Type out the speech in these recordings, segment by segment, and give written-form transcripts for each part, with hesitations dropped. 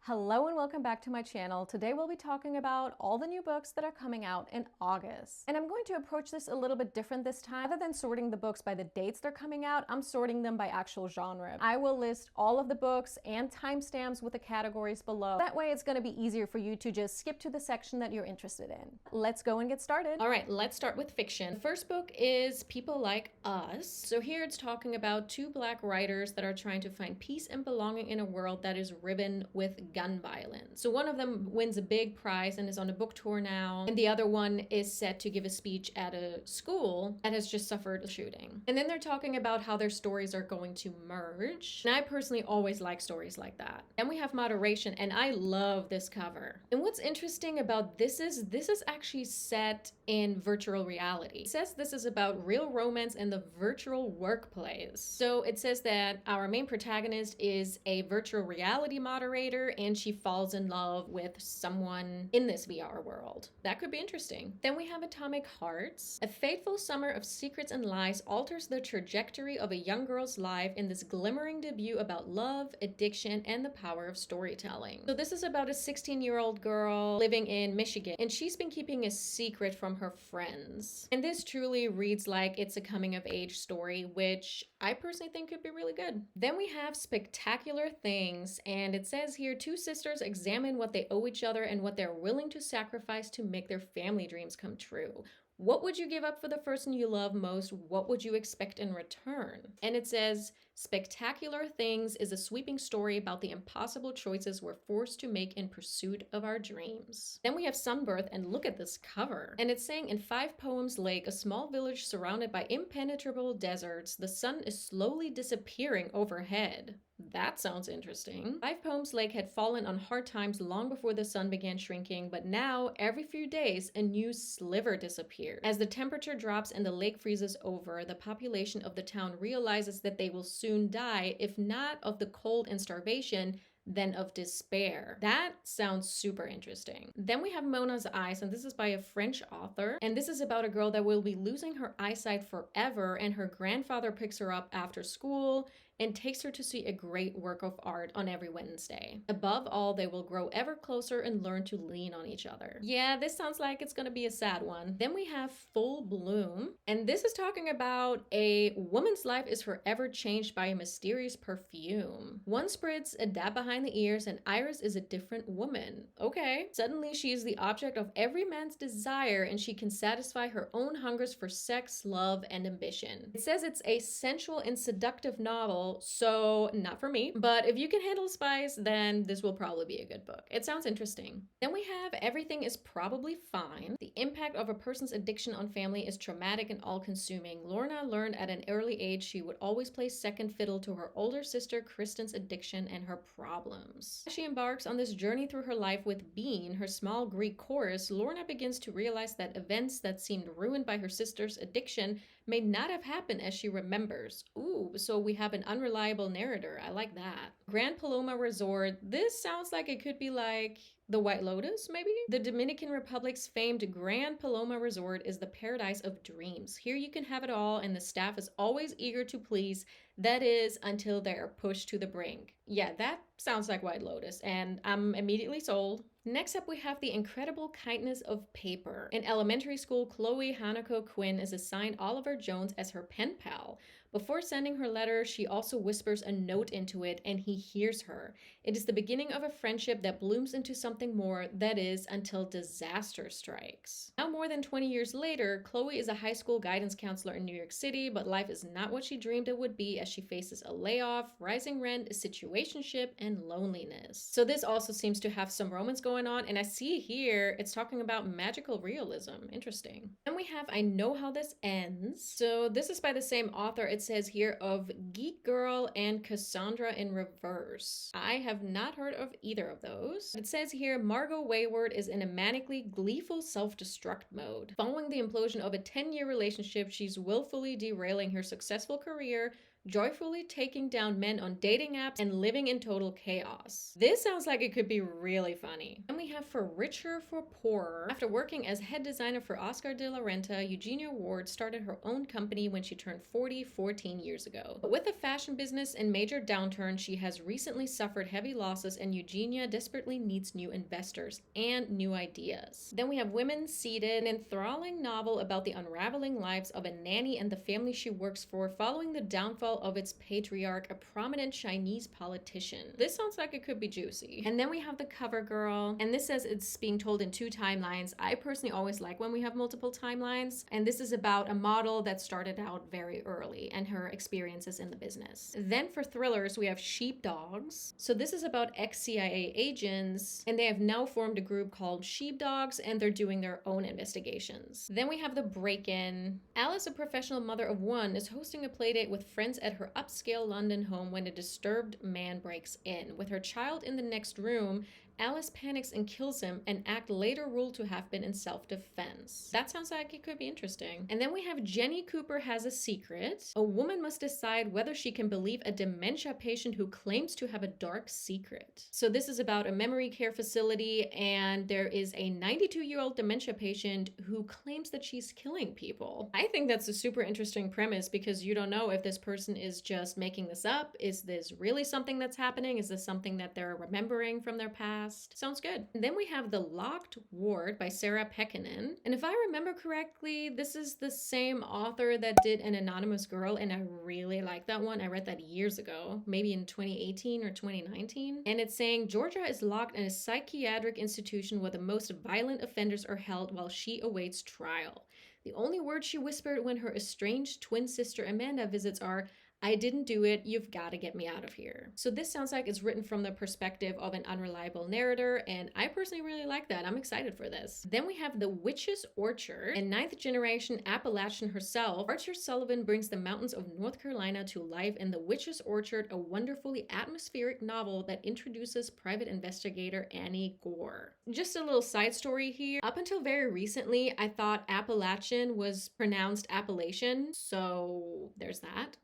Hello and welcome back to my channel. Today we'll be talking about all the new books that are coming out in August. And I'm going to approach this a little bit different this time. Rather than sorting the books by the dates they're coming out, I'm sorting them by actual genre. I will list all of the books and timestamps with the categories below. That way it's going to be easier for you to just skip to the section that you're interested in. Let's go and get started. All right, let's start with fiction. The first book is People Like Us. So here it's talking about two Black writers that are trying to find peace and belonging in a world that is riven with gun violence. So one of them wins a big prize and is on a book tour now, and the other one is set to give a speech at a school that has just suffered a shooting. And then they're talking about how their stories are going to merge. And I personally always like stories like that. Then we have Moderation, and I love this cover. And what's interesting about this is actually set in virtual reality. It says this is about real romance in the virtual workplace. So it says that our main protagonist is a virtual reality moderator and she falls in love with someone in this VR world. That could be interesting. Then we have Atomic Hearts. A fateful summer of secrets and lies alters the trajectory of a young girl's life in this glimmering debut about love, addiction, and the power of storytelling. So this is about a 16-year-old girl living in Michigan, and she's been keeping a secret from her friends. And this truly reads like it's a coming-of-age story, which I personally think could be really good. Then we have Spectacular Things, and it says here, two sisters examine what they owe each other and what they're willing to sacrifice to make their family dreams come true. What would you give up for the person you love most? What would you expect in return? And it says, Spectacular Things is a sweeping story about the impossible choices we're forced to make in pursuit of our dreams. Then we have Sunbirth, and look at this cover. And it's saying, in 5 Poems Lake, a small village surrounded by impenetrable deserts, the sun is slowly disappearing overhead. That sounds interesting. 5 Poems Lake had fallen on hard times long before the sun began shrinking, but now, every few days, a new sliver disappears. As the temperature drops and the lake freezes over, the population of the town realizes that they will soon die, if not of the cold and starvation, then of despair. That sounds super interesting. Then we have Mona's Eyes, and this is by a French author. And this is about a girl that will be losing her eyesight forever, and her grandfather picks her up after school and takes her to see a great work of art on every Wednesday. Above all, they will grow ever closer and learn to lean on each other. Yeah, this sounds like it's gonna be a sad one. Then we have Full Bloom, and this is talking about a woman's life is forever changed by a mysterious perfume. One spritz, a dab behind the ears, and Iris is a different woman. Okay. Suddenly she is the object of every man's desire, and she can satisfy her own hungers for sex, love, and ambition. It says it's a sensual and seductive novel, so not for me, but if you can handle spice, then this will probably be a good book. It sounds interesting. Then we have Everything is Probably Fine. The impact of a person's addiction on family is traumatic and all-consuming. Lorna learned at an early age she would always play second fiddle to her older sister Kristen's addiction and her problems. As she embarks on this journey through her life with Bean, her small Greek chorus, Lorna begins to realize that events that seemed ruined by her sister's addiction may not have happened as she remembers. Ooh, so we have an unreliable narrator. I like that. Grand Paloma Resort. This sounds like it could be like the White Lotus, maybe? The Dominican Republic's famed Grand Paloma Resort is the paradise of dreams. Here you can have it all, and the staff is always eager to please. That is, until they are pushed to the brink. Yeah, that sounds like White Lotus, and I'm immediately sold. Next up, we have The Incredible Kindness of Paper. In elementary school, Chloe Hanako Quinn is assigned Oliver Jones as her pen pal. Before sending her letter, she also whispers a note into it, and he hears her. It is the beginning of a friendship that blooms into something more, that is, until disaster strikes. Now, more than 20 years later, Chloe is a high school guidance counselor in New York City, but life is not what she dreamed it would be as she faces a layoff, rising rent, a situationship, and loneliness. So this also seems to have some romance going on, and I see here it's talking about magical realism. Interesting. Then we have I Know How This Ends. So this is by the same author. It says here of Geek Girl and Cassandra in Reverse. I have not heard of either of those. It says here Margot Wayward is in a manically gleeful self-destruct mode. Following the implosion of a 10-year relationship, she's willfully derailing her successful career joyfully taking down men on dating apps and living in total chaos. This sounds like it could be really funny. Then we have For Richer for Poorer. After working as head designer for Oscar de la Renta, Eugenia Ward started her own company when she turned 40 14 years ago. But with the fashion business in major downturn, she has recently suffered heavy losses, and Eugenia desperately needs new investors and new ideas. Then we have Women Seated, an enthralling novel about the unraveling lives of a nanny and the family she works for following the downfall of its patriarch, a prominent Chinese politician. This sounds like it could be juicy. And then we have The Cover Girl, and this says it's being told in 2 timelines. I personally always like when we have multiple timelines, and this is about a model that started out very early and her experiences in the business. Then for thrillers, we have Sheepdogs. So this is about ex-CIA agents, and they have now formed a group called Sheepdogs, and they're doing their own investigations. Then we have The Break-In. Alice, a professional mother of 1, is hosting a playdate with friends at her upscale London home when a disturbed man breaks in. With her child in the next room, Alice panics and kills him, an act later ruled to have been in self-defense. That sounds like it could be interesting. And then we have Jenny Cooper Has a Secret. A woman must decide whether she can believe a dementia patient who claims to have a dark secret. So this is about a memory care facility, and there is a 92-year-old dementia patient who claims that she's killing people. I think that's a super interesting premise because you don't know if this person is just making this up. Is this really something that's happening? Is this something that they're remembering from their past? Sounds good. And then we have The Locked Ward by Sarah Pekkanen. And if I remember correctly, this is the same author that did An Anonymous Girl, and I really like that one. I read that years ago, maybe in 2018 or 2019. And it's saying Georgia is locked in a psychiatric institution where the most violent offenders are held while she awaits trial. The only words she whispered when her estranged twin sister Amanda visits are, "I didn't do it, you've got to get me out of here." So this sounds like it's written from the perspective of an unreliable narrator, and I personally really like that. I'm excited for this. Then we have The Witch's Orchard, and 9th generation Appalachian herself, Archer Sullivan brings the mountains of North Carolina to life in The Witch's Orchard, a wonderfully atmospheric novel that introduces private investigator Annie Gore. Just a little side story here. Up until very recently, I thought Appalachian was pronounced Appalachian, so there's that.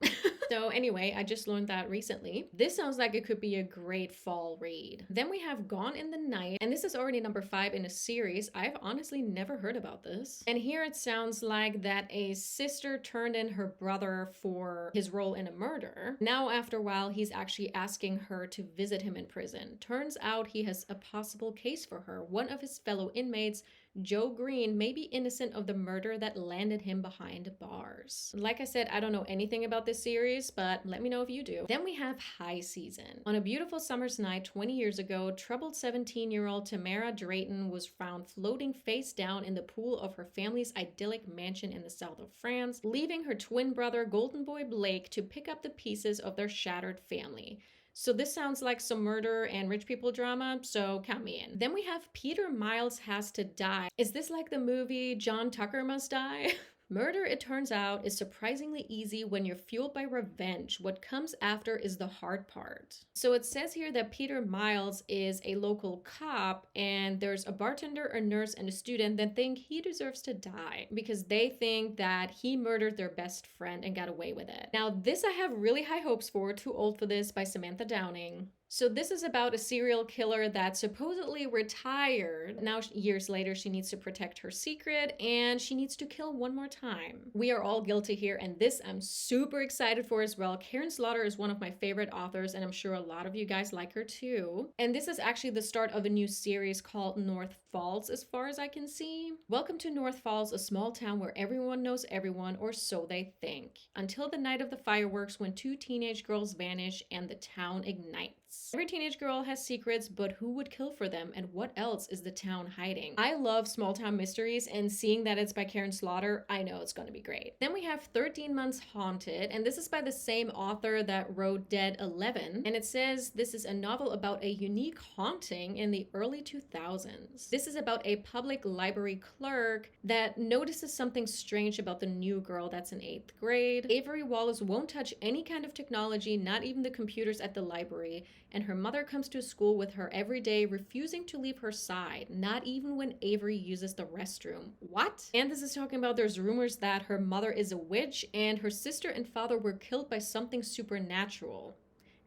So anyway, I just learned that recently. This sounds like it could be a great fall read. Then we have Gone in the Night, and this is already number 5 in a series. I've honestly never heard about this. And here it sounds like that a sister turned in her brother for his role in a murder. Now after a while, he's actually asking her to visit him in prison. Turns out he has a possible case for her. One of his fellow inmates, Joe Green, may be innocent of the murder that landed him behind bars. Like I said, I don't know anything about this series, but let me know if you do. Then we have High Season. On a beautiful summer's night 20 years ago, troubled 17-year-old Tamara Drayton was found floating face down in the pool of her family's idyllic mansion in the south of France, leaving her twin brother, Golden Boy Blake, to pick up the pieces of their shattered family. So this sounds like some murder and rich people drama, so count me in. Then we have Peter Miles Has to Die. Is this like the movie John Tucker Must Die? Murder, it turns out, is surprisingly easy when you're fueled by revenge. What comes after is the hard part. So it says here that Peter Miles is a local cop, and there's a bartender, a nurse, and a student that think he deserves to die because they think that he murdered their best friend and got away with it. Now, this I have really high hopes for. Too Old for This by Samantha Downing. So this is about a serial killer that supposedly retired. Now, years later, she needs to protect her secret and she needs to kill one more time. We are all guilty here, and this I'm super excited for as well. Karin Slaughter is one of my favorite authors, and I'm sure a lot of you guys like her too. And this is actually the start of a new series called North Falls, as far as I can see. Welcome to North Falls, a small town where everyone knows everyone, or so they think. Until the night of the fireworks, when 2 teenage girls vanish and the town ignites. Every teenage girl has secrets, but who would kill for them, and what else is the town hiding? I love small town mysteries, and seeing that it's by Karin Slaughter, I know it's gonna be great. Then we have 13 Months Haunted, and this is by the same author that wrote Dead 11, and it says this is a novel about a unique haunting in the early 2000s. This is about a public library clerk that notices something strange about the new girl that's in 8th grade. Avery Wallace won't touch any kind of technology, not even the computers at the library. and her mother comes to school with her every day, refusing to leave her side, not even when Avery uses the restroom. What? And this is talking about there's rumors that her mother is a witch and her sister and father were killed by something supernatural.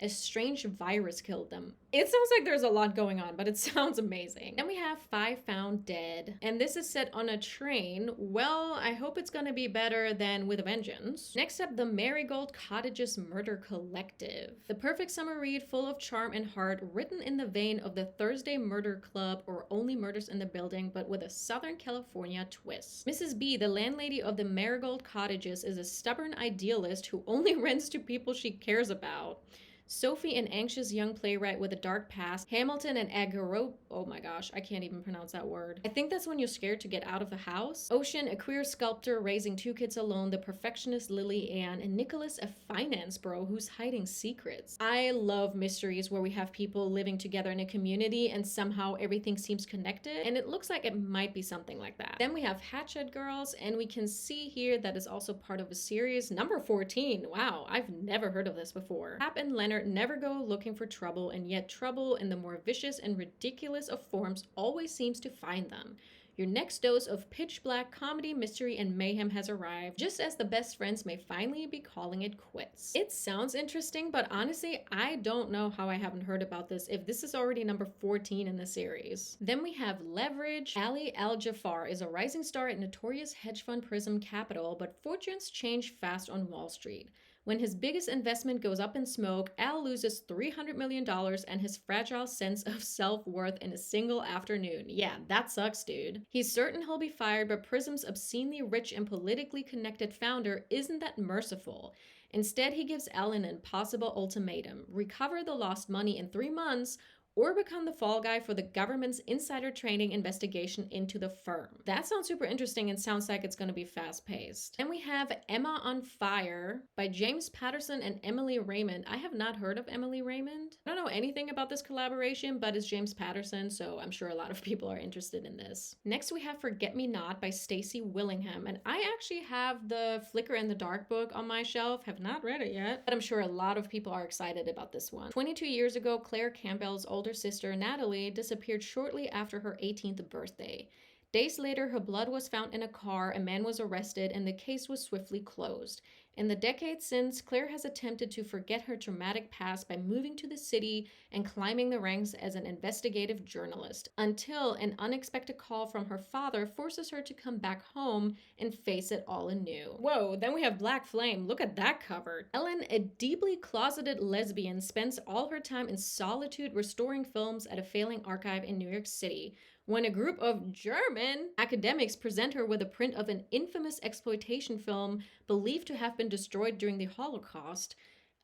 A strange virus killed them. It sounds like there's a lot going on, but it sounds amazing. Then we have 5 Found Dead, and this is set on a train. Well, I hope it's gonna be better than With a Vengeance. Next up, the Marigold Cottages Murder Collective. The perfect summer read full of charm and heart, written in the vein of the Thursday Murder Club or Only Murders in the Building, but with a Southern California twist. Mrs. B, the landlady of the Marigold Cottages, is a stubborn idealist who only rents to people she cares about. Sophie, an anxious young playwright with a dark past. Hamilton and Agaro... Oh my gosh, I can't even pronounce that word. I think that's when you're scared to get out of the house. Ocean, a queer sculptor raising 2 kids alone. The perfectionist Lily Ann. And Nicholas, a finance bro who's hiding secrets. I love mysteries where we have people living together in a community and somehow everything seems connected. And it looks like it might be something like that. Then we have Hatchet Girls, and we can see here that is also part of a series. Number 14. Wow, I've never heard of this before. Hap and Leonard never go looking for trouble, and yet trouble in the more vicious and ridiculous of forms always seems to find them. Your next dose of pitch black comedy, mystery, and mayhem has arrived, just as the best friends may finally be calling it quits. It sounds interesting, but honestly, I don't know how I haven't heard about this if this is already number 14 in the series. Then we have Leverage. Ali Al-Jafar is a rising star at notorious hedge fund Prism Capital, but fortunes change fast on Wall Street. When his biggest investment goes up in smoke, Al loses $300 million and his fragile sense of self-worth in a single afternoon. Yeah, that sucks, dude. He's certain he'll be fired, but Prism's obscenely rich and politically connected founder isn't that merciful. Instead, he gives Al an impossible ultimatum: recover the lost money in 3 months, or become the fall guy for the government's insider trading investigation into the firm. That sounds super interesting and sounds like it's going to be fast-paced. Then we have Emma on Fire by James Patterson and Emily Raymond. I have not heard of Emily Raymond. I don't know anything about this collaboration, but it's James Patterson, so I'm sure a lot of people are interested in this. Next, we have Forget Me Not by Stacey Willingham, and I actually have the Flicker in the Dark book on my shelf. Have not read it yet, but I'm sure a lot of people are excited about this one. 22 years ago, Claire Campbell's older sister Natalie disappeared shortly after her 18th birthday. Days later, her blood was found in a car, a man was arrested, and the case was swiftly closed. In the decades since, Claire has attempted to forget her traumatic past by moving to the city and climbing the ranks as an investigative journalist, until an unexpected call from her father forces her to come back home and face it all anew. Whoa, then we have Black Flame. Look at that cover. Ellen, a deeply closeted lesbian, spends all her time in solitude restoring films at a failing archive in New York City, when a group of German academics present her with a print of an infamous exploitation film believed to have been destroyed during the Holocaust.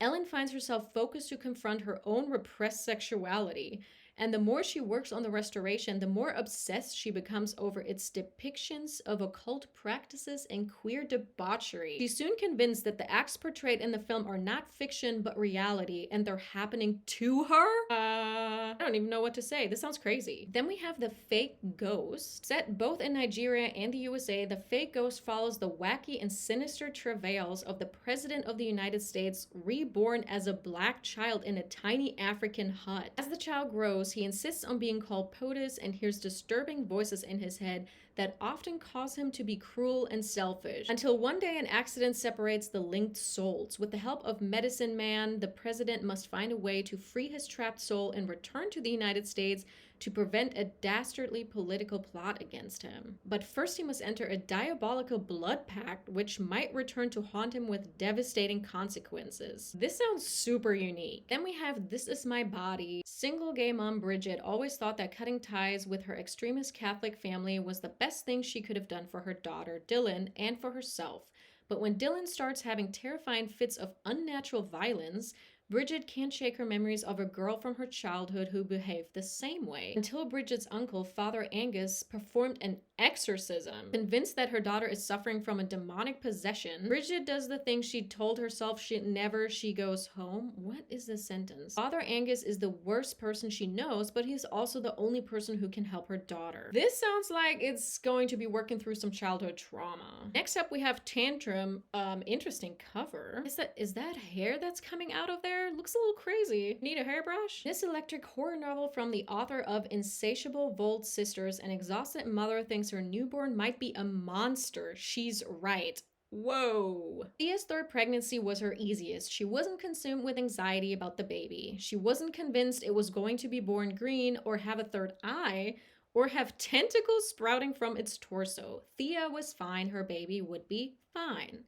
Ellen finds herself focused to confront her own repressed sexuality. And the more she works on the restoration, the more obsessed she becomes over its depictions of occult practices and queer debauchery. She's soon convinced that the acts portrayed in the film are not fiction but reality, and they're happening to her? I don't even know what to say. This sounds crazy. Then we have The Fake Ghost. Set both in Nigeria and the USA, The Fake Ghost follows the wacky and sinister travails of the President of the United States, reborn as a black child in a tiny African hut. As the child grows, he insists on being called POTUS and hears disturbing voices in his head that often cause him to be cruel and selfish, until one day an accident separates the linked souls. With the help of Medicine Man, the president must find a way to free his trapped soul and return to the United States to prevent a dastardly political plot against him. But first he must enter a diabolical blood pact which might return to haunt him with devastating consequences. This sounds super unique. Then we have This Is My Body. Single gay mom Bridget always thought that cutting ties with her extremist Catholic family was the best thing she could have done for her daughter Dylan and for herself. But when Dylan starts having terrifying fits of unnatural violence, Bridget can't shake her memories of a girl from her childhood who behaved the same way, until Bridget's uncle, Father Angus, performed an exorcism. Convinced that her daughter is suffering from a demonic possession, Bridget does the thing she told herself she goes home. What is this sentence? Father Angus is the worst person she knows, but he's also the only person who can help her daughter. This sounds like it's going to be working through some childhood trauma. Next up we have Tantrum. Interesting cover. Is that hair that's coming out of there? there. Looks a little crazy. Need a hairbrush? This electric horror novel from the author of Insatiable Volt Sisters, an exhausted mother thinks her newborn might be a monster. She's right. Whoa. Thea's third pregnancy was her easiest. She wasn't consumed with anxiety about the baby. She wasn't convinced it was going to be born green or have a third eye or have tentacles sprouting from its torso. Thea was fine. Her baby would be fine.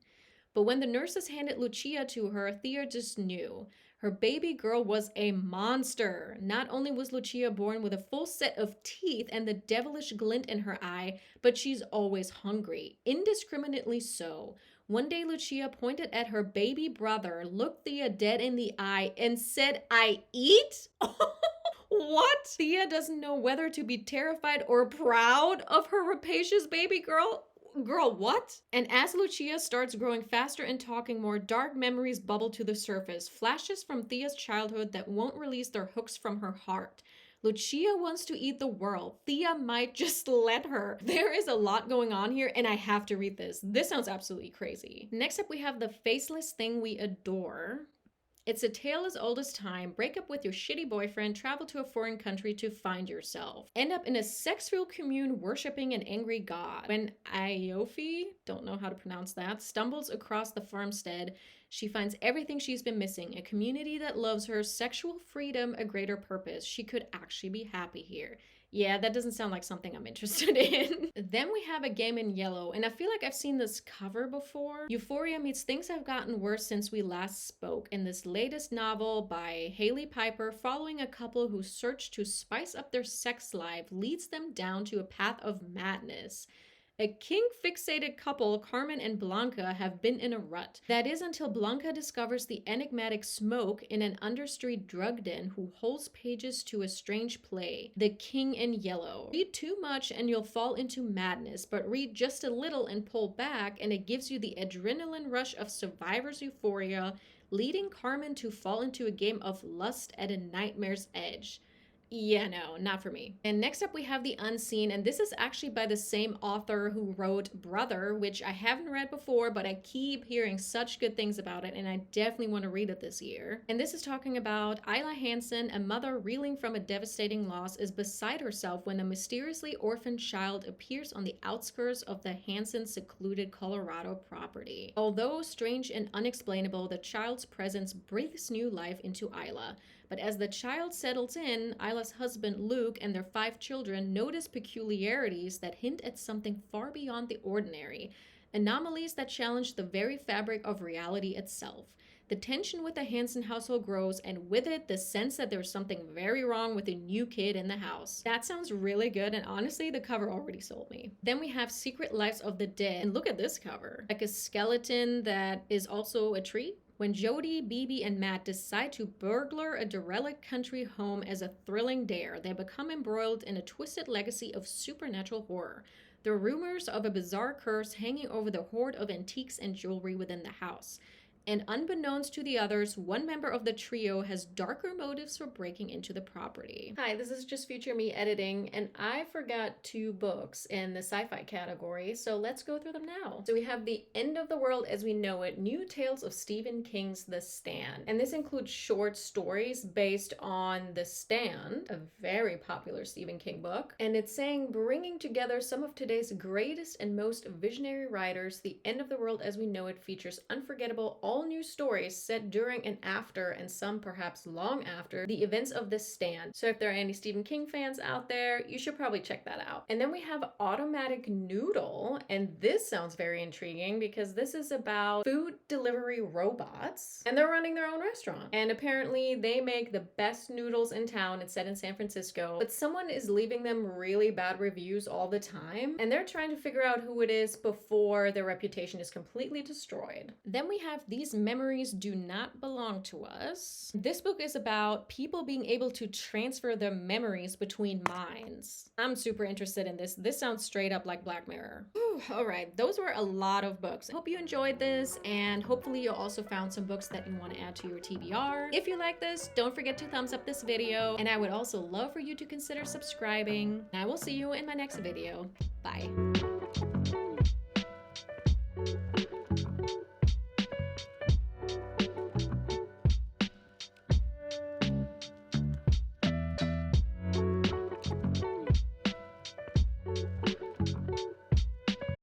But when the nurses handed Lucia to her, Thea just knew. Her baby girl was a monster. Not only was Lucia born with a full set of teeth and the devilish glint in her eye, but she's always hungry, indiscriminately so. One day Lucia pointed at her baby brother, looked Thea dead in the eye, and said, "I eat?" What? Thea doesn't know whether to be terrified or proud of her rapacious baby girl. Girl, what? And as Lucia starts growing faster and talking more, dark memories bubble to the surface, flashes from Thea's childhood that won't release their hooks from her heart. Lucia wants to eat the world. Thea might just let her. There is a lot going on here, and I have to read this. This sounds absolutely crazy. Next up, we have The Faceless Thing We Adore. It's a tale as old as time. Break up with your shitty boyfriend, travel to a foreign country to find yourself. End up in a sex-filled commune worshipping an angry god. When Iofi, don't know how to pronounce that, stumbles across the farmstead, she finds everything she's been missing. A community that loves her, sexual freedom, a greater purpose. She could actually be happy here. Yeah, that doesn't sound like something I'm interested in. Then we have A Game in Yellow, and I feel like I've seen this cover before. Euphoria meets Things Have Gotten Worse Since We Last Spoke in this latest novel by Haley Piper, following a couple who search to spice up their sex life leads them down to a path of madness. A kink-fixated couple, Carmen and Blanca, have been in a rut. That is until Blanca discovers the enigmatic Smoke in an understreet drug den who holds pages to a strange play, The King in Yellow. Read too much and you'll fall into madness, but read just a little and pull back and it gives you the adrenaline rush of survivor's euphoria, leading Carmen to fall into a game of lust at a nightmare's edge. Yeah, no, not for me. And next up we have The Unseen, and this is actually by the same author who wrote Brother, which I haven't read before, but I keep hearing such good things about it, and I definitely want to read it this year. And this is talking about Isla Hansen, a mother reeling from a devastating loss, is beside herself when a mysteriously orphaned child appears on the outskirts of the Hansen secluded Colorado property. Although strange and unexplainable, the child's presence breathes new life into Isla. But as the child settles in, Isla's husband Luke and their 5 children notice peculiarities that hint at something far beyond the ordinary, anomalies that challenge the very fabric of reality itself. The tension with the Hansen household grows, and with it, the sense that there's something very wrong with a new kid in the house. That sounds really good, and honestly, the cover already sold me. Then we have Secret Lives of the Dead, and look at this cover. Like a skeleton that is also a tree. When Jody, Bibi, and Matt decide to burglar a derelict country home as a thrilling dare, they become embroiled in a twisted legacy of supernatural horror. There are rumors of a bizarre curse hanging over the hoard of antiques and jewelry within the house. And unbeknownst to the others, one member of the trio has darker motives for breaking into the property. Hi, this is just future me editing, and I forgot 2 books in the sci-fi category, so let's go through them now. So we have The End of the World as We Know It, New Tales of Stephen King's The Stand. And this includes short stories based on The Stand, a very popular Stephen King book. And it's saying, bringing together some of today's greatest and most visionary writers, The End of the World as We Know It features unforgettable, all new stories set during and after, and some perhaps long after, the events of The Stand. So if there are any Stephen King fans out there, you should probably check that out. And then we have Automatic Noodle, and this sounds very intriguing because this is about food delivery robots, and they're running their own restaurant. And apparently they make the best noodles in town. It's set in San Francisco, but someone is leaving them really bad reviews all the time, and they're trying to figure out who it is before their reputation is completely destroyed. Then we have These Memories Do Not Belong to Us. This book is about people being able to transfer their memories between minds. I'm super interested in this. This sounds straight up like Black Mirror. Whew, all right, those were a lot of books. I hope you enjoyed this, and hopefully you also found some books that you want to add to your TBR. If you like this, don't forget to thumbs up this video, and I would also love for you to consider subscribing. And I will see you in my next video. Bye.